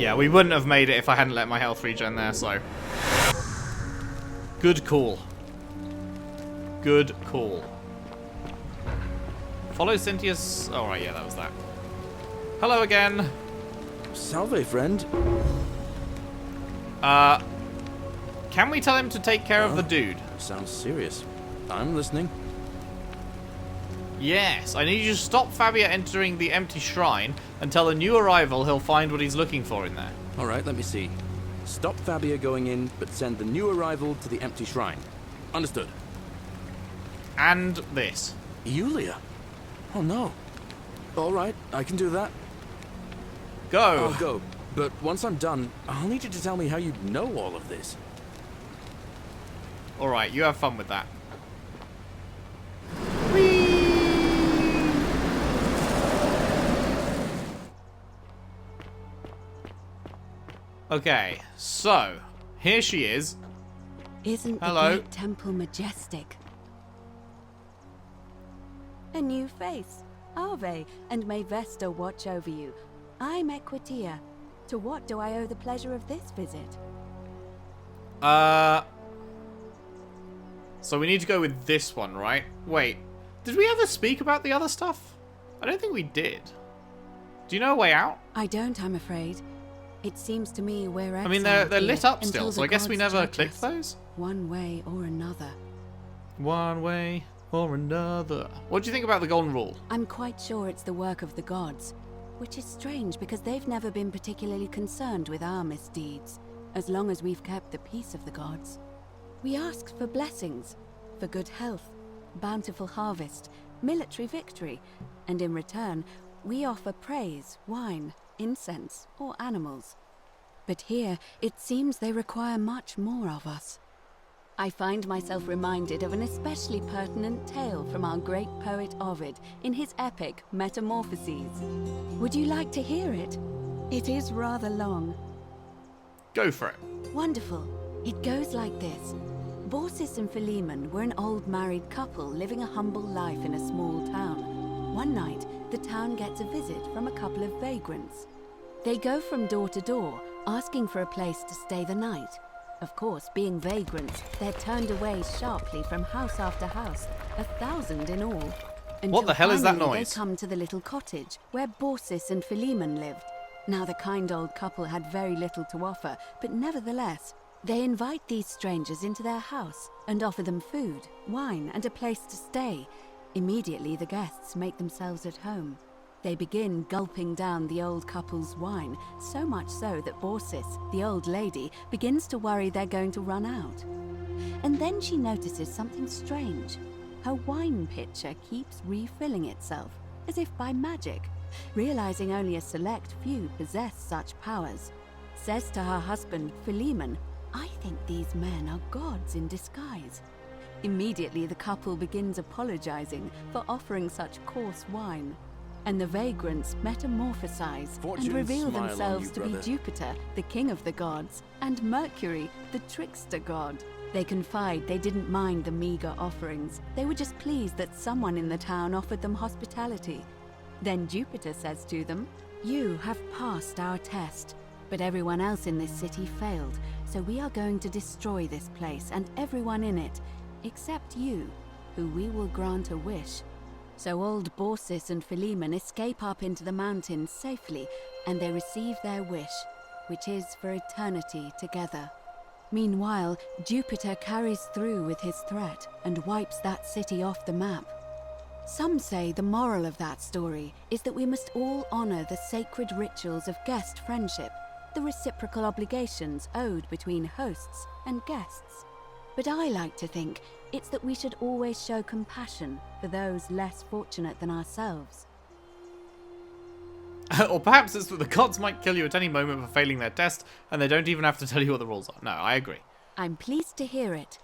Yeah, we wouldn't have made it if I hadn't let my health regen there, so... Good call. Good call. Follow Cynthia's... Oh, right, yeah, that was that. Hello again. Salve, friend. Can we tell him to take care of the dude? Sounds serious. I'm listening. Yes, I need you to stop Fabia entering the empty shrine and tell a new arrival he'll find what he's looking for in there. Alright, let me see. Stop Fabia going in, but send the new arrival to the empty shrine. Understood. And this. Yulia? Oh no. Alright, I can do that. Go. I'll go. But once I'm done, I'll need you to tell me how you know all of this. Alright, you have fun with that. Okay, so here she is. Isn't the Hello. great temple majestic? A new face. Ave, and may Vesta watch over you. I'm Equitia. To what do I owe the pleasure of this visit? So we need to go with this one, right? Wait, did we ever speak about the other stuff? I don't think we did. Do you know a way out? I don't, I'm afraid. It seems to me we're I mean, exiled they're here lit up until still, the so I guess we gods never judge clicked us, those. one way or another. One way or another. What do you think about the golden rule? I'm quite sure it's the work of the gods, which is strange because they've never been particularly concerned with our misdeeds, as long as we've kept the peace of the gods. We ask for blessings, for good health, bountiful harvest, military victory, and in return, we offer praise, wine, incense, or animals. But here, it seems they require much more of us. I find myself reminded of an especially pertinent tale from our great poet Ovid in his epic Metamorphoses. Would you like to hear it? It is rather long. Go for it. Wonderful. It goes like this. Baucis and Philemon were an old married couple living a humble life in a small town. One night, the town gets a visit from a couple of vagrants. They go from door to door, asking for a place to stay the night. Of course, being vagrants, they're turned away sharply from house after house, 1,000 in all. What the hell is that Finally, noise? They come to the little cottage where Baucis and Philemon lived. Now, the kind old couple had very little to offer, but nevertheless, they invite these strangers into their house and offer them food, wine, and a place to stay. Immediately, the guests make themselves at home. They begin gulping down the old couple's wine, so much so that Baucis, the old lady, begins to worry they're going to run out. And then she notices something strange. Her wine pitcher keeps refilling itself, as if by magic. Realizing only a select few possess such powers, says to her husband, Philemon, "I think these men are gods in disguise." Immediately the couple begins apologizing for offering such coarse wine, and the vagrants metamorphosize Fortune and reveal smile on themselves you, to brother. be Jupiter, the king of the gods, and Mercury, the trickster god. They confide they didn't mind the meager offerings. They were just pleased that someone in the town offered them hospitality. Then Jupiter says to them, "You have passed our test, but everyone else in this city failed, so we are going to destroy this place and everyone in it, except you, who we will grant a wish." So old Baucis and Philemon escape up into the mountains safely, and they receive their wish, which is for eternity together. Meanwhile, Jupiter carries through with his threat and wipes that city off the map. Some say the moral of that story is that we must all honor the sacred rituals of guest friendship, the reciprocal obligations owed between hosts and guests. But I like to think it's that we should always show compassion for those less fortunate than ourselves. Or perhaps it's that the gods might kill you at any moment for failing their test, and they don't even have to tell you what the rules are. No, I agree. I'm pleased to hear it.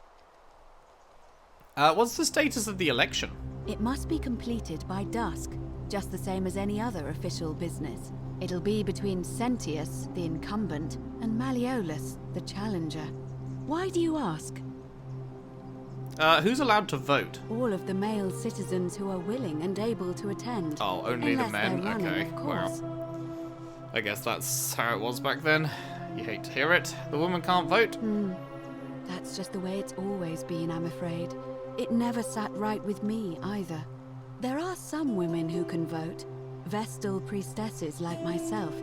What's the status of the election? It must be completed by dusk, just the same as any other official business. It'll be between Sentius, the incumbent, and Malleolus, the challenger. Why do you ask? Who's allowed to vote? All of the male citizens who are willing and able to attend. Oh, only the Unless men? they're running, Okay, of course. I guess that's how it was back then. You hate to hear it. The woman can't vote. That's just the way it's always been, I'm afraid. It never sat right with me, either. There are some women who can vote, Vestal priestesses like myself,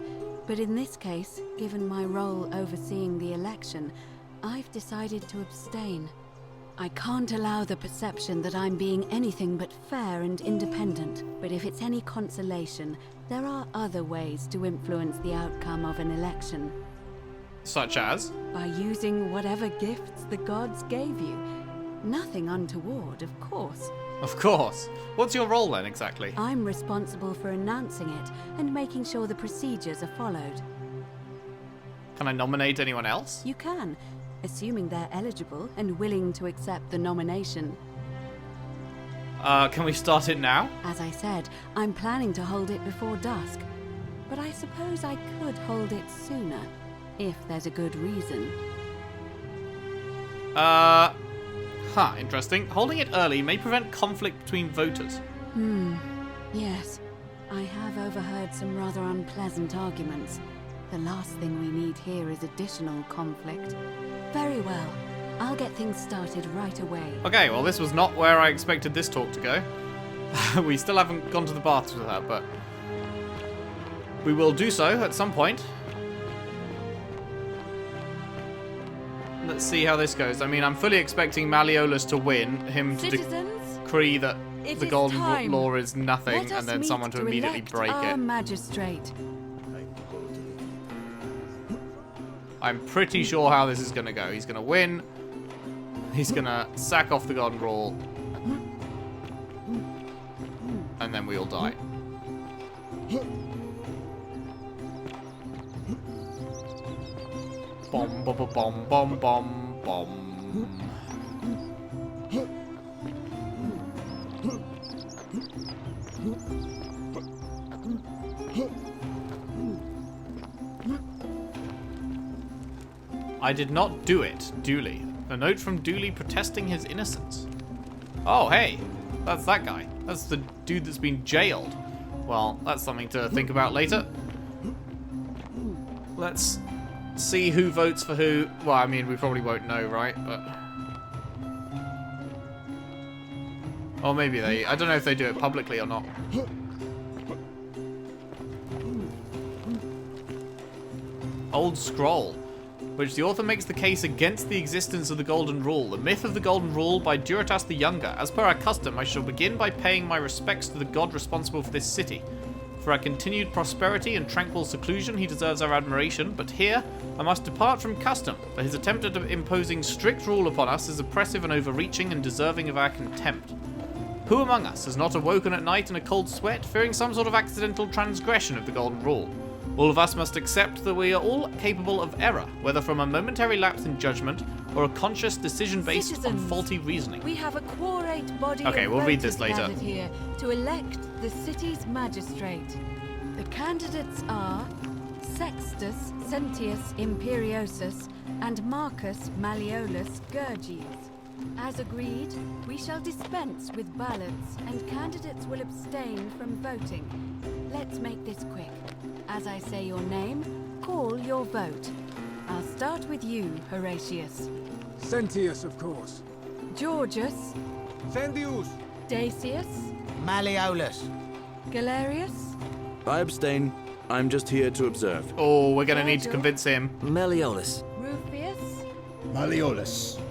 but in this case, given my role overseeing the election, I've decided to abstain. I can't allow the perception that I'm being anything but fair and independent, but if it's any consolation, there are other ways to influence the outcome of an election. Such as? By using whatever gifts the gods gave you. Nothing untoward, of course. Of course. What's your role then, exactly? I'm responsible for announcing it and making sure the procedures are followed. Can I nominate anyone else? You can, assuming they're eligible and willing to accept the nomination. Can we start it now? As I said, I'm planning to hold it before dusk. But I suppose I could hold it sooner, if there's a good reason. Interesting. Holding it early may prevent conflict between voters. Yes. I have overheard some rather unpleasant arguments. The last thing we need here is additional conflict. Very well. I'll get things started right away. Okay, well this was not where I expected this talk to go. We still haven't gone to the baths with that, but we will do so at some point. Let's see how this goes. I mean, I'm fully expecting Malleolus to win, him to decree that the Golden Law is nothing, and then someone to immediately break it. Magistrate. I'm pretty sure how this is going to go. He's going to win. He's going to sack off the Golden Rule. And then we all die. Bom, bom, bom, bom, bom, bom. I did not do it, Dooley. A note from Dooley protesting his innocence. Oh, hey. That's that guy. That's the dude that's been jailed. Well, that's something to think about later. Let's see who votes for who. Well, I mean, we probably won't know, right? But... or maybe they... I don't know if they do it publicly or not. Old Scroll, which the author makes the case against the existence of the Golden Rule. The myth of the Golden Rule by Duratas the Younger. As per our custom, I shall begin by paying my respects to the god responsible for this city. For our continued prosperity and tranquil seclusion, he deserves our admiration, but here I must depart from custom, for his attempt at imposing strict rule upon us is oppressive and overreaching and deserving of our contempt. Who among us has not awoken at night in a cold sweat, fearing some sort of accidental transgression of the Golden Rule? All of us must accept that we are all capable of error, whether from a momentary lapse in judgment or a conscious decision based on faulty reasoning. We have a quorate body okay, we'll read this later. Here to elect the city's magistrate. The candidates are Sextus Sentius Imperiosus and Marcus Malleolus Gurges. As agreed, we shall dispense with ballots and candidates will abstain from voting. Let's make this quick. As I say your name, call your vote. I'll start with you, Horatius. Sentius, of course. Georgius. Sendius. Dacius. Malleolus. Galerius. I abstain. I'm just here to observe. Oh, we're going to need to convince him. Malleolus. Rufius. Malleolus.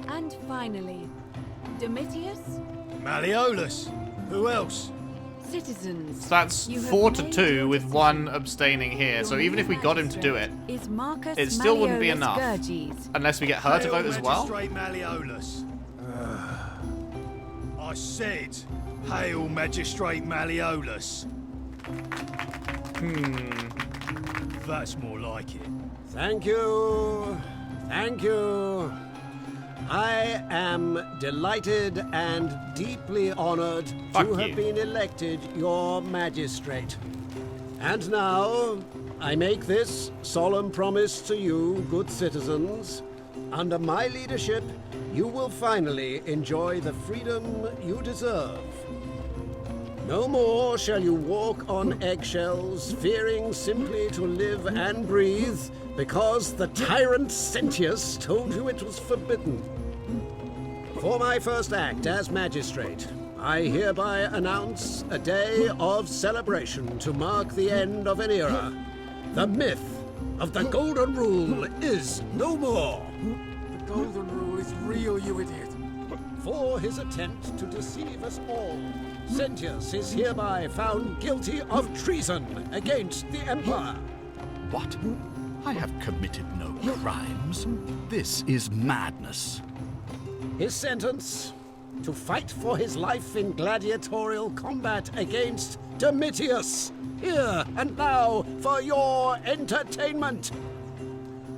And finally, Domitius. Malleolus. Who else? Citizens. So that's 4-2 with one abstaining here. So even if we got him to do it, it still wouldn't be enough. Unless we get her to vote as well. Malleolus. I said, hail Magistrate Malleolus. That's more like it. Thank you. Thank you. I am delighted and deeply honored to have been elected your magistrate. And now, I make this solemn promise to you, good citizens. Under my leadership, you will finally enjoy the freedom you deserve. No more shall you walk on eggshells, fearing simply to live and breathe, because the tyrant Sentius told you it was forbidden. For my first act as magistrate, I hereby announce a day of celebration to mark the end of an era. The myth of the Golden Rule is no more. The Golden Rule is real, you idiot. For his attempt to deceive us all, Sentius is hereby found guilty of treason against the Empire. What? I have committed no crimes. This is madness. His sentence: to fight for his life in gladiatorial combat against Domitius, here and now for your entertainment.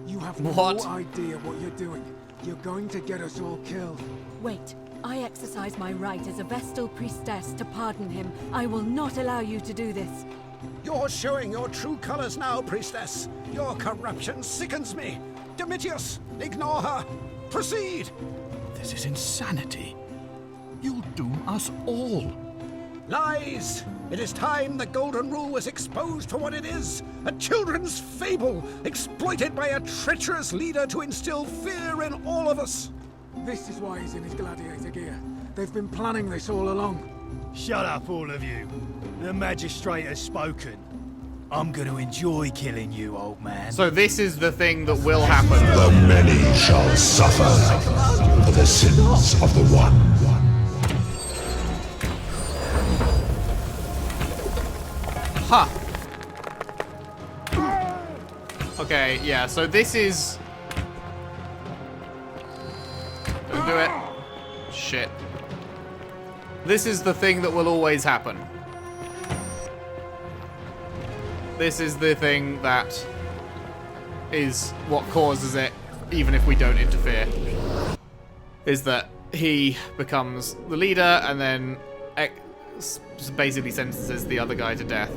You have What? no idea what you're doing. You're going to get us all killed. Wait, I exercise my right as a Vestal priestess to pardon him. I will not allow you to do this. You're showing your true colors now, priestess. Your corruption sickens me. Domitius, ignore her. Proceed. This is insanity. You'll doom us all. Lies! It is time the Golden Rule was exposed for what it is, a children's fable, exploited by a treacherous leader to instill fear in all of us. This is why he's in his gladiator gear. They've been planning this all along. Shut up, all of you. The magistrate has spoken. I'm going to enjoy killing you, old man. So this is the thing that will happen. The many shall suffer for the sins of the one. Huh. Okay, yeah, so this is... Don't do it. Shit. This is the thing that will always happen. This is the thing that is what causes it, even if we don't interfere. Is that he becomes the leader and then basically sentences the other guy to death.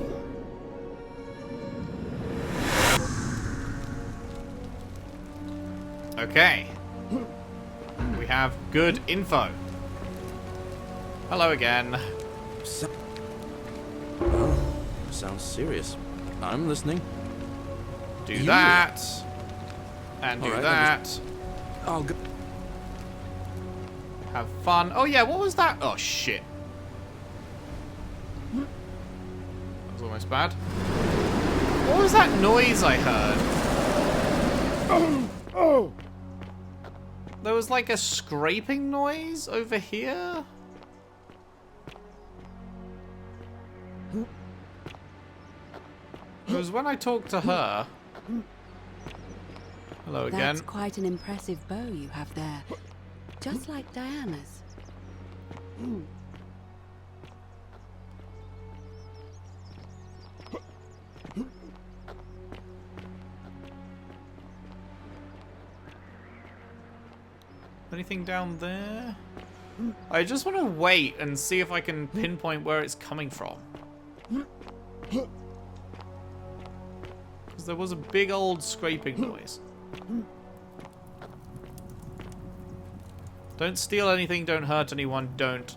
Okay. We have good info. Hello again. Sounds serious. I'm listening. Do that. And do Alright, that. I'll go. Have fun. Oh yeah, what was that? Oh shit. That was almost bad. What was that noise I heard? Oh! There was like a scraping noise over here. It was when I talked to her. Hello again. That's quite an impressive bow you have there. Just like Diana's. Anything down there? I just want to wait and see if I can pinpoint where it's coming from. Because there was a big old scraping noise. Don't steal anything, don't hurt anyone, don't.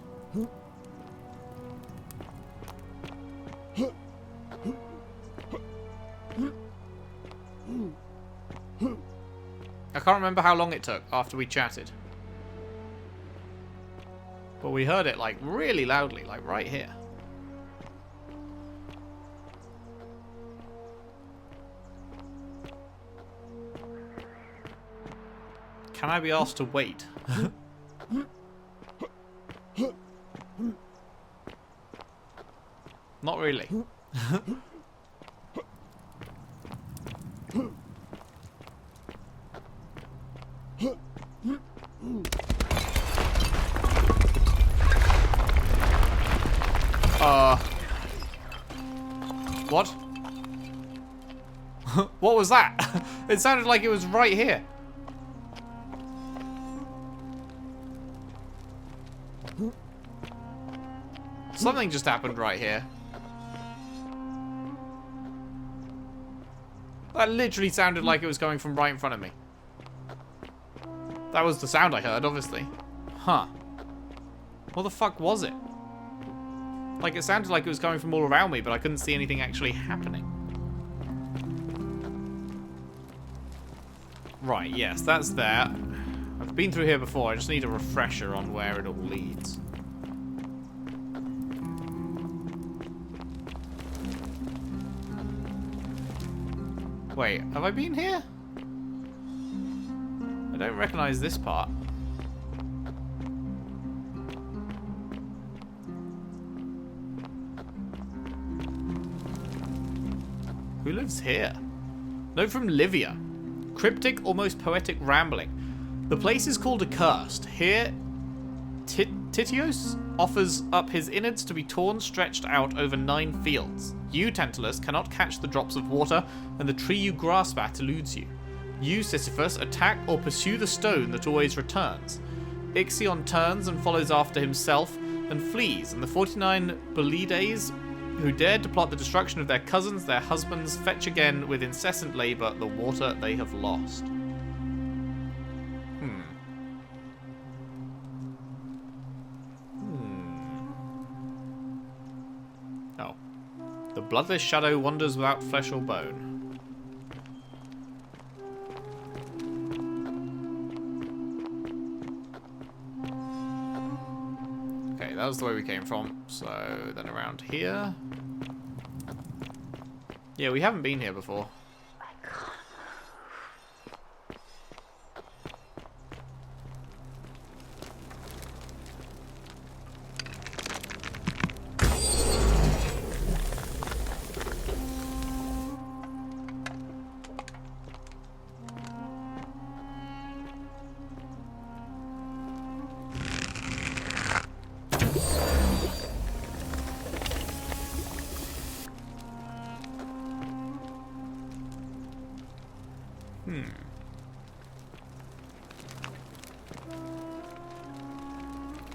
I can't remember how long it took after we chatted. But we heard it like really loudly, like right here. Can I be asked to wait? Not really. What? What was that? It sounded like it was right here. Something just happened right here. That literally sounded like it was coming from right in front of me. That was the sound I heard, obviously. Huh. What the fuck was it? Like, it sounded like it was coming from all around me, but I couldn't see anything actually happening. Right, yes, that's there. I've been through here before. I just need a refresher on where it all leads. Wait, have I been here? I don't recognize this part. Who lives here? Note from Livia. Cryptic, almost poetic rambling. The place is called Accursed. Here, Titios offers up his innards to be torn, stretched out over 9 fields. You, Tantalus, cannot catch the drops of water, and the tree you grasp at eludes you. You, Sisyphus, attack or pursue the stone that always returns. Ixion turns and follows after himself and flees, and the 49 Belides who dared to plot the destruction of their cousins, their husbands, fetch again with incessant labour the water they have lost. Oh. The bloodless shadow wanders without flesh or bone. Okay, that was the way we came from. So then around here. Yeah, we haven't been here before.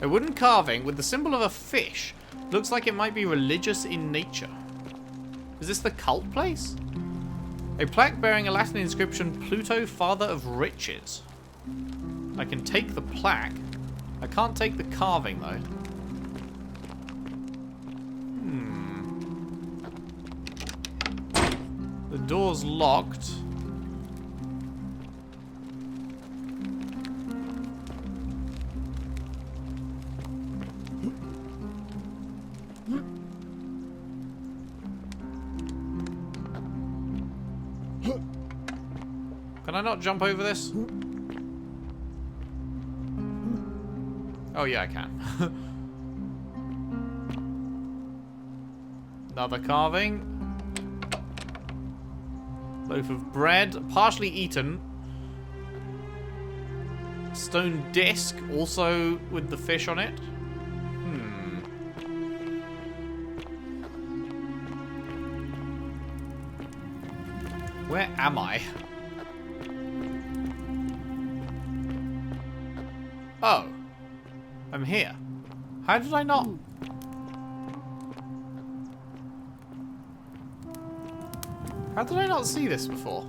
A wooden carving with the symbol of a fish. Looks like it might be religious in nature. Is this the cult place? A plaque bearing a Latin inscription, Pluto, Father of Riches. I can take the plaque. I can't take the carving, though. The door's locked. Can I not jump over this? Oh yeah, I can. Another carving. Loaf of bread, partially eaten. Stone disc, also with the fish on it. Where am I? Oh. I'm here. How did I not... How did I not see this before?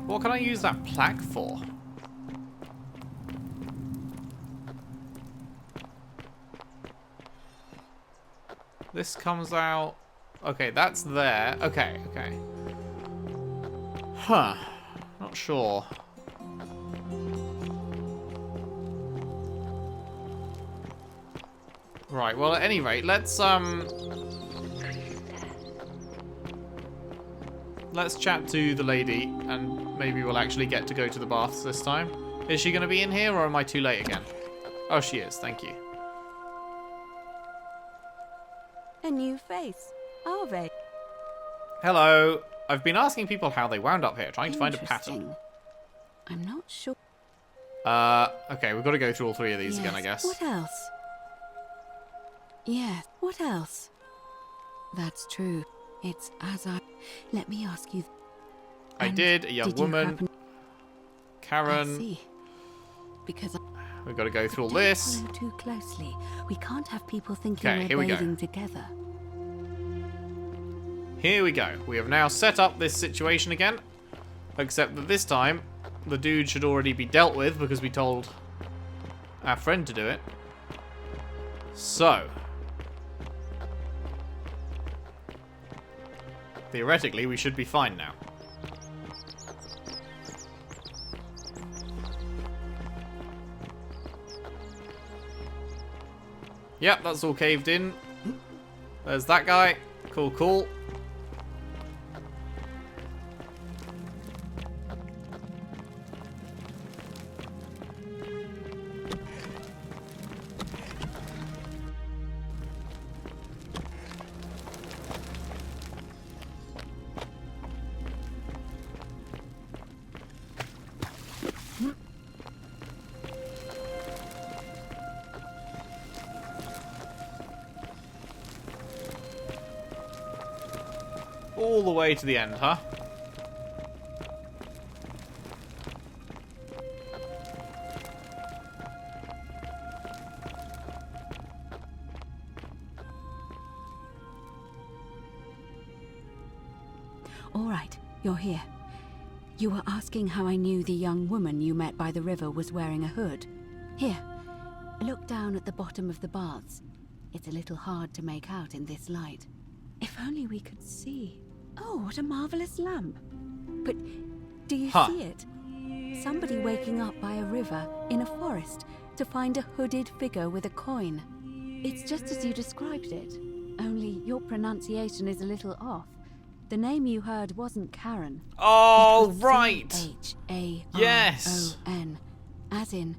What can I use that plaque for? This comes out... Okay, that's there. Okay, okay. Huh. Not sure. Right, well, at any rate, let's chat to the lady, and maybe we'll actually get to go to the baths this time. Is she going to be in here, or am I too late again? Oh, she is. Thank you. A new face, are they? Hello. I've been asking people how they wound up here, trying to find a pattern. I'm not sure. Okay, we've got to go through all 3 of these again, I guess. What else? Yes, what else? That's true. It's as I... Let me ask you... I did, a young woman. Karen. I see. Because... We've got to go through all this. Don't follow too closely. We can't have people thinking Okay, we're bathing together. Here we go. We have now set up this situation again. Except that this time, the dude should already be dealt with because we told our friend to do it. So, theoretically, we should be fine now. Yep, that's all caved in. There's that guy. Cool, cool. All the way to the end, huh? All right, you're here. You were asking how I knew the young woman you met by the river was wearing a hood. Here, look down at the bottom of the baths. It's a little hard to make out in this light. If only we could see. Oh, what a marvelous lamp. But do you see it? Somebody waking up by a river in a forest to find a hooded figure with a coin. It's just as you described it, only your pronunciation is a little off. The name you heard wasn't Karen. Oh, right. Charon. Yes. As in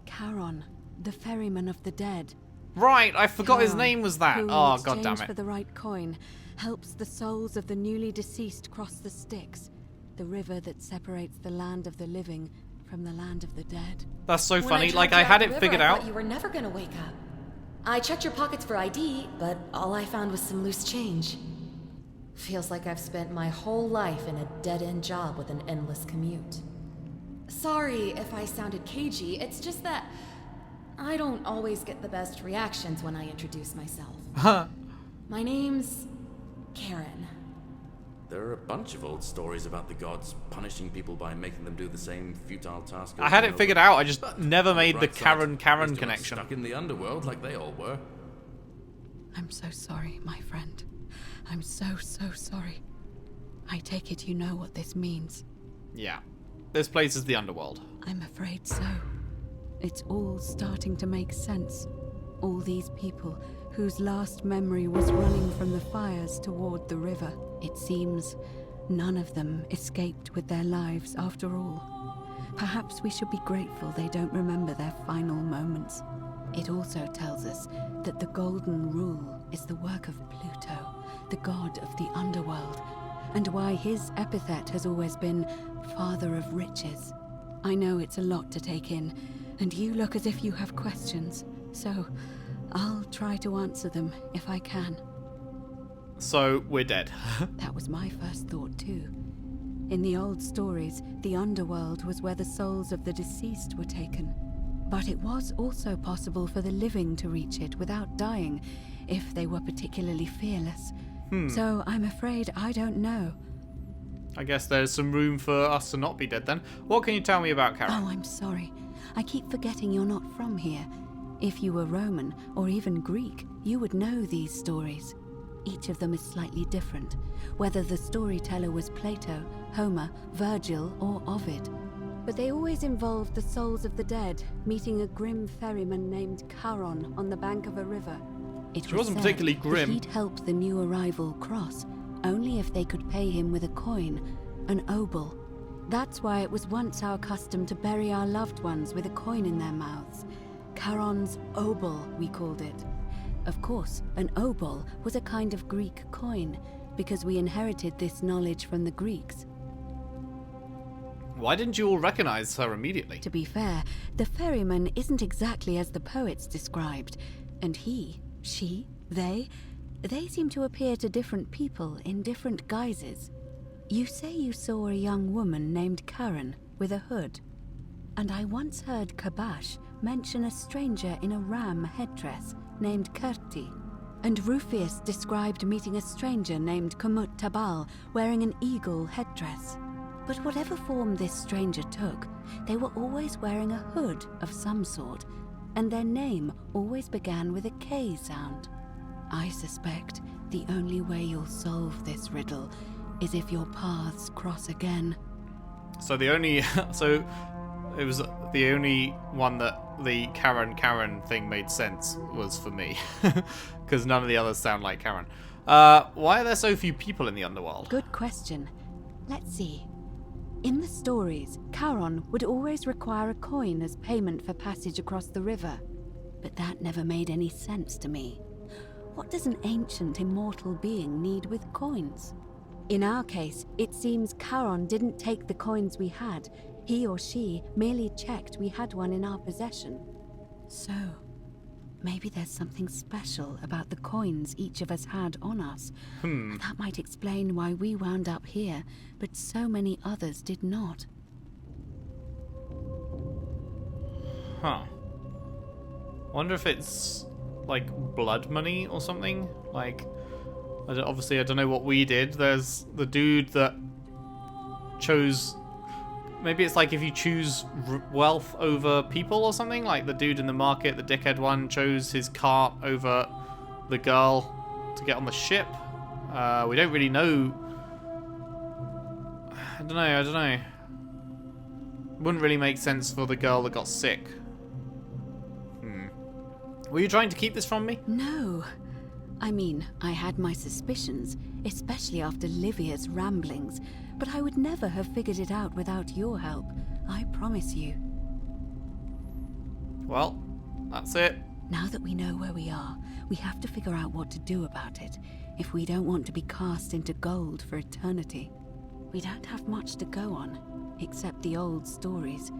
Charon, the ferryman of the dead. Right, I forgot Charon, his name was that. who, Oh, in god damn exchange it. for the right coin, helps the souls of the newly deceased cross the Styx, the river that separates the land of the living from the land of the dead. That's so When funny. tried Like, to I out had the it river, figured I out. thought you were never gonna wake up. I checked your pockets for ID, but all I found was some loose change. Feels like I've spent my whole life in a dead-end job with an endless commute. Sorry if I sounded cagey, it's just that I don't always get the best reactions when I introduce myself. My name's Karen. There are a bunch of old stories about the gods punishing people by making them do the same futile task. I had it figured out, I just But never on made the bright side, at least Karen you're not connection. Stuck in the underworld like they all were. I'm so sorry, my friend. I'm so sorry. I take it you know what this means. Yeah. This place is the underworld. I'm afraid so. It's all starting to make sense. All these people whose last memory was running from the fires toward the river. It seems none of them escaped with their lives after all. Perhaps we should be grateful they don't remember their final moments. It also tells us that the Golden Rule is the work of Pluto, the god of the underworld, and why his epithet has always been Father of Riches. I know it's a lot to take in, and you look as if you have questions, so I'll try to answer them if I can. So, we're dead. That was my first thought too. In the old stories, the underworld was where the souls of the deceased were taken. But it was also possible for the living to reach it without dying, if they were particularly fearless. So I'm afraid I don't know. I guess there's some room for us to not be dead then. What can you tell me about Karen? Oh, I'm sorry. I keep forgetting you're not from here. If you were Roman, or even Greek, you would know these stories. Each of them is slightly different, whether the storyteller was Plato, Homer, Virgil, or Ovid. But they always involved the souls of the dead meeting a grim ferryman named Charon on the bank of a river. She wasn't particularly grim. He'd help the new arrival cross, only if they could pay him with a coin, an obol. That's why it was once our custom to bury our loved ones with a coin in their mouths. Charon's obol, we called it. Of course, an obol was a kind of Greek coin, because we inherited this knowledge from the Greeks. Why didn't you all recognize her immediately? To be fair, the ferryman isn't exactly as the poets described, and he, she, they seem to appear to different people in different guises. You say you saw a young woman named Karen with a hood, and I once heard Kabash mention a stranger in a ram headdress named Kerti, and Rufius described meeting a stranger named Kumut Tabal wearing an eagle headdress. But whatever form this stranger took, they were always wearing a hood of some sort, and their name always began with a K sound. I suspect the only way you'll solve this riddle is if your paths cross again. So the only... so it was the only one that the Karen thing made sense was for me. Because none of the others sound like Karen. Why are there so few people in the underworld? Good question. Let's see. In the stories, Charon would always require a coin as payment for passage across the river. But that never made any sense to me. What does an ancient immortal being need with coins? In our case, it seems Charon didn't take the coins we had. He or she merely checked we had one in our possession. So, maybe there's something special about the coins each of us had on us. That might explain why we wound up here, but so many others did not. Huh. Wonder if it's like blood money or something? Like, obviously I don't know what we did. There's the dude that chose... Maybe it's like if you choose wealth over people or something. Like the dude in the market, the dickhead one, chose his cart over the girl to get on the ship. We don't really know. I don't know. Wouldn't really make sense for the girl that got sick. Were you trying to keep this from me? No. I mean, I had my suspicions, especially after Livia's ramblings, but I would never have figured it out without your help, I promise you. Well, that's it. Now that we know where we are, we have to figure out what to do about it, if we don't want to be cast into gold for eternity. We don't have much to go on, except the old stories.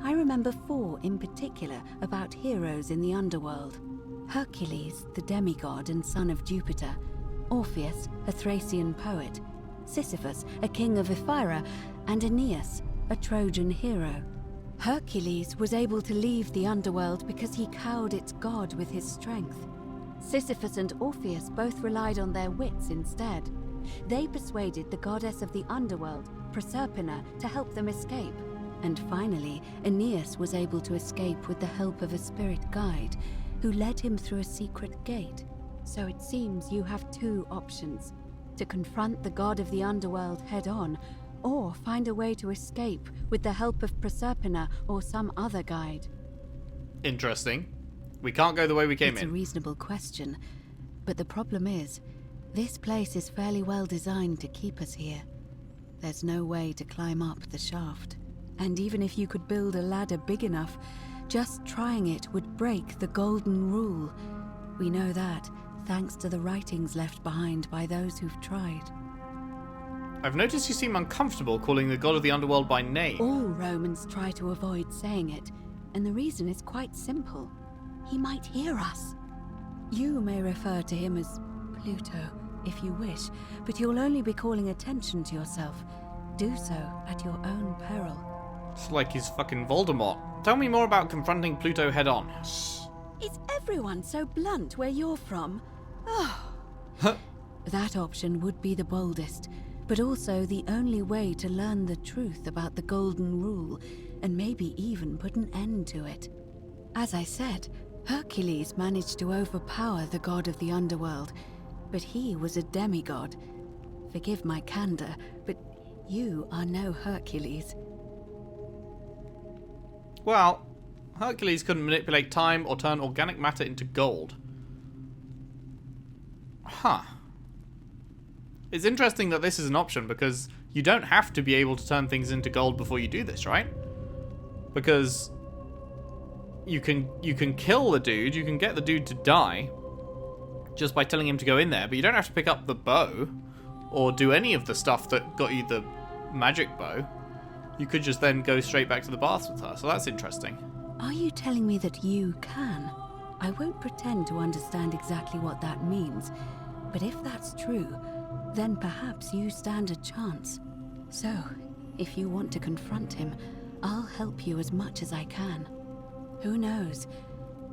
I remember 4 in particular about heroes in the underworld. Hercules, the demigod and son of Jupiter. Orpheus, a Thracian poet. Sisyphus, a king of Ephyra. And Aeneas, a Trojan hero. Hercules was able to leave the underworld because he cowed its god with his strength. Sisyphus and Orpheus both relied on their wits instead. They persuaded the goddess of the underworld, Proserpina, to help them escape. And finally, Aeneas was able to escape with the help of a spirit guide, who led him through a secret gate. So it seems you have 2 options: to confront the god of the underworld head-on, or find a way to escape with the help of Proserpina or some other guide. Interesting. We can't go the way we came in. It's a reasonable question, but the problem is, this place is fairly well designed to keep us here. There's no way to climb up the shaft. And even if you could build a ladder big enough, just trying it would break the golden rule. We know that, thanks to the writings left behind by those who've tried. I've noticed you seem uncomfortable calling the god of the underworld by name. All Romans try to avoid saying it, and the reason is quite simple. He might hear us. You may refer to him as Pluto, if you wish, but you'll only be calling attention to yourself. Do so at your own peril. It's like he's fucking Voldemort. Tell me more about confronting Pluto head-on. Shh! Is everyone so blunt where you're from? Oh. That option would be the boldest, but also the only way to learn the truth about the Golden Rule, and maybe even put an end to it. As I said, Hercules managed to overpower the god of the underworld, but he was a demigod. Forgive my candor, but you are no Hercules. Well, Hercules couldn't manipulate time or turn organic matter into gold. Huh. It's interesting that this is an option, because you don't have to be able to turn things into gold before you do this, right? Because you can kill the dude, you can get the dude to die just by telling him to go in there, but you don't have to pick up the bow or do any of the stuff that got you the magic bow. You could just then go straight back to the baths with her, so that's interesting. Are you telling me that you can? I won't pretend to understand exactly what that means, but if that's true, then perhaps you stand a chance. So, if you want to confront him, I'll help you as much as I can. Who knows?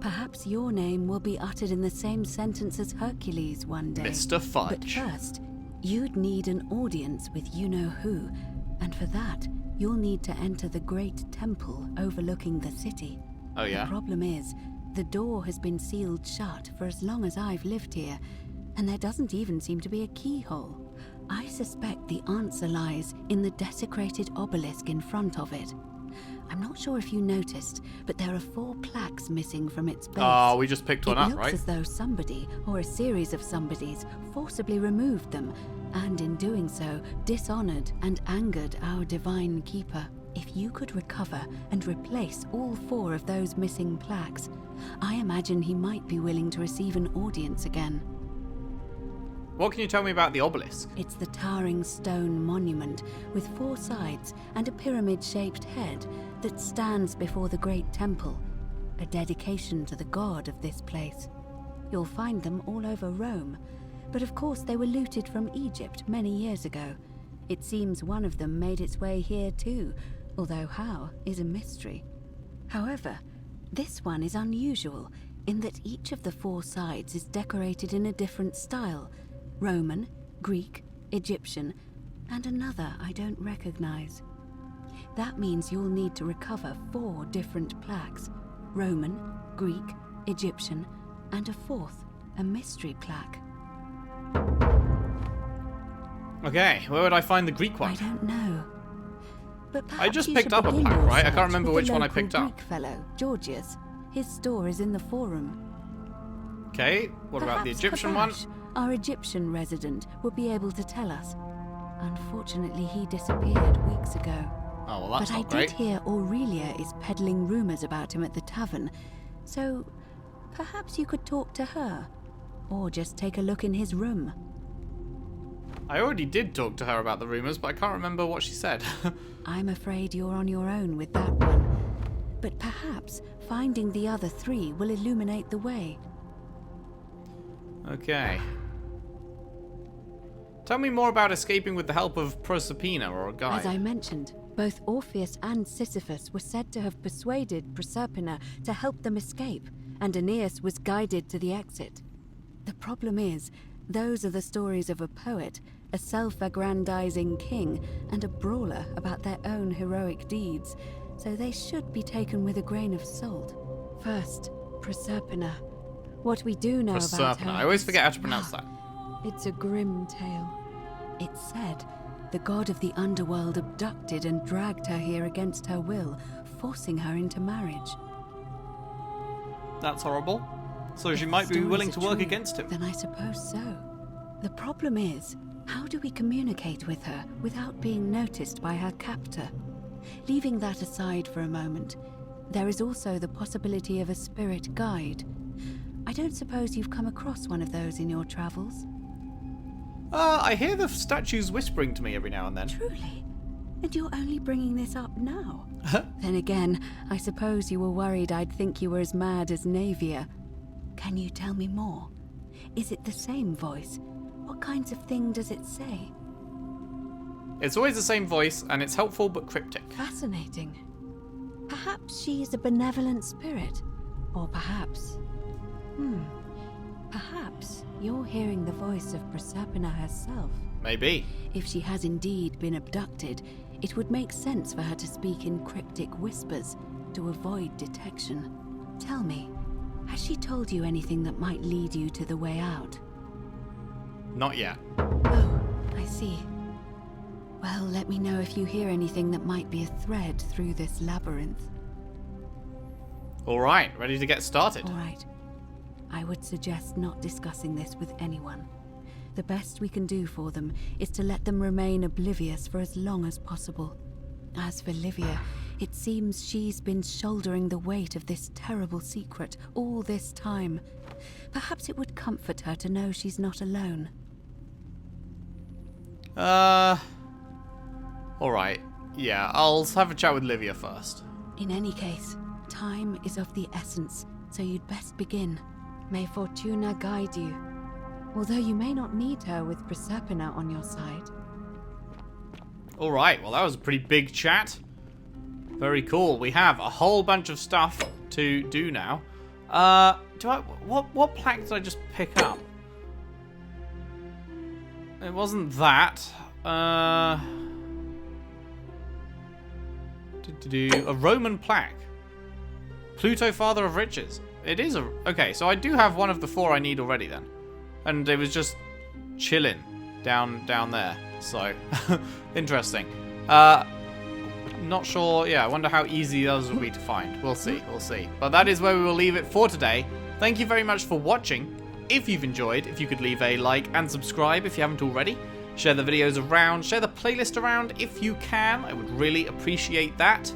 Perhaps your name will be uttered in the same sentence as Hercules one day. Mr. Fudge. But first, you'd need an audience with you-know-who, And for that, you'll need to enter the great temple overlooking the city. Oh, yeah? The problem is, the door has been sealed shut for as long as I've lived here, and there doesn't even seem to be a keyhole. I suspect the answer lies in the desecrated obelisk in front of it. I'm not sure if you noticed, but there are 4 plaques missing from its base. Oh, we just picked one up, right? It looks as though somebody, or a series of somebodies, forcibly removed them, and in doing so, dishonored and angered our divine keeper. If you could recover and replace all 4 of those missing plaques, I imagine he might be willing to receive an audience again. What can you tell me about the obelisk? It's the towering stone monument with 4 sides and a pyramid-shaped head that stands before the great temple, a dedication to the god of this place. You'll find them all over Rome, but of course they were looted from Egypt many years ago. It seems one of them made its way here too, although how is a mystery. However, this one is unusual in that each of the 4 sides is decorated in a different style: Roman, Greek, Egyptian, and another I don't recognize. That means you'll need to recover 4 different plaques: Roman, Greek, Egyptian, and a 4th, a mystery plaque. Okay, where would I find the Greek one? I don't know. But I just perhaps you picked should up a begin plaque, your right? I search can't remember with which the one I local picked up. Greek fellow, Georgius. His store is in the forum. Okay, what about the Perhaps Egyptian one? Kabash, our Egyptian resident, will be able to tell us. Unfortunately, he disappeared weeks ago. Oh, well, that's but I not great. did hear Aurelia is peddling rumors about him at the tavern, so perhaps you could talk to her, or just take a look in his room. I already did talk to her about the rumors, but I can't remember what she said. I'm afraid you're on your own with that one, but perhaps finding the other 3 will illuminate the way. Okay. Tell me more about escaping with the help of Proserpina or a guide. As I mentioned, both Orpheus and Sisyphus were said to have persuaded Proserpina to help them escape, and Aeneas was guided to the exit. The problem is, those are the stories of a poet, a self-aggrandizing king, and a brawler about their own heroic deeds, so they should be taken with a grain of salt. First, Proserpina. What we do know about her... Proserpina. I always forget how to pronounce that. It's a grim tale. It's said the god of the underworld abducted and dragged her here against her will, forcing her into marriage. That's horrible. So she If might the be stories willing are to work true, against him. Then I suppose so. The problem is, how do we communicate with her without being noticed by her captor? Leaving that aside for a moment, there is also the possibility of a spirit guide. I don't suppose you've come across one of those in your travels? I hear the statues whispering to me every now and then. Truly? And you're only bringing this up now? Then again, I suppose you were worried I'd think you were as mad as Navia. Can you tell me more? Is it the same voice? What kinds of thing does it say? It's always the same voice, and it's helpful but cryptic. Fascinating. Perhaps she's a benevolent spirit. Or perhaps... Perhaps you're hearing the voice of Proserpina herself. Maybe. If she has indeed been abducted, it would make sense for her to speak in cryptic whispers to avoid detection. Tell me, has she told you anything that might lead you to the way out? Not yet. Oh, I see. Well, let me know if you hear anything that might be a thread through this labyrinth. All right, ready to get started. All right. I would suggest not discussing this with anyone. The best we can do for them is to let them remain oblivious for as long as possible. As for Livia, it seems she's been shouldering the weight of this terrible secret all this time. Perhaps it would comfort her to know she's not alone. All right. Yeah, I'll have a chat with Livia first. In any case, time is of the essence, so you'd best begin. May Fortuna guide you. Although you may not need her with Proserpina on your side. All right, well, that was a pretty big chat. Very cool. We have a whole bunch of stuff to do now. What plaque did I just pick up? It wasn't that. To do a Roman plaque. Pluto, father of riches. It is a... Okay, so I do have one of the 4 I need already then. And it was just chilling down there. So, interesting. Not sure. Yeah, I wonder how easy those will be to find. We'll see. We'll see. But that is where we will leave it for today. Thank you very much for watching. If you've enjoyed, if you could leave a like and subscribe if you haven't already. Share the videos around. Share the playlist around if you can. I would really appreciate that.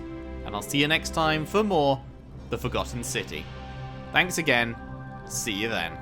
And I'll see you next time for more The Forgotten City. Thanks again. See you then.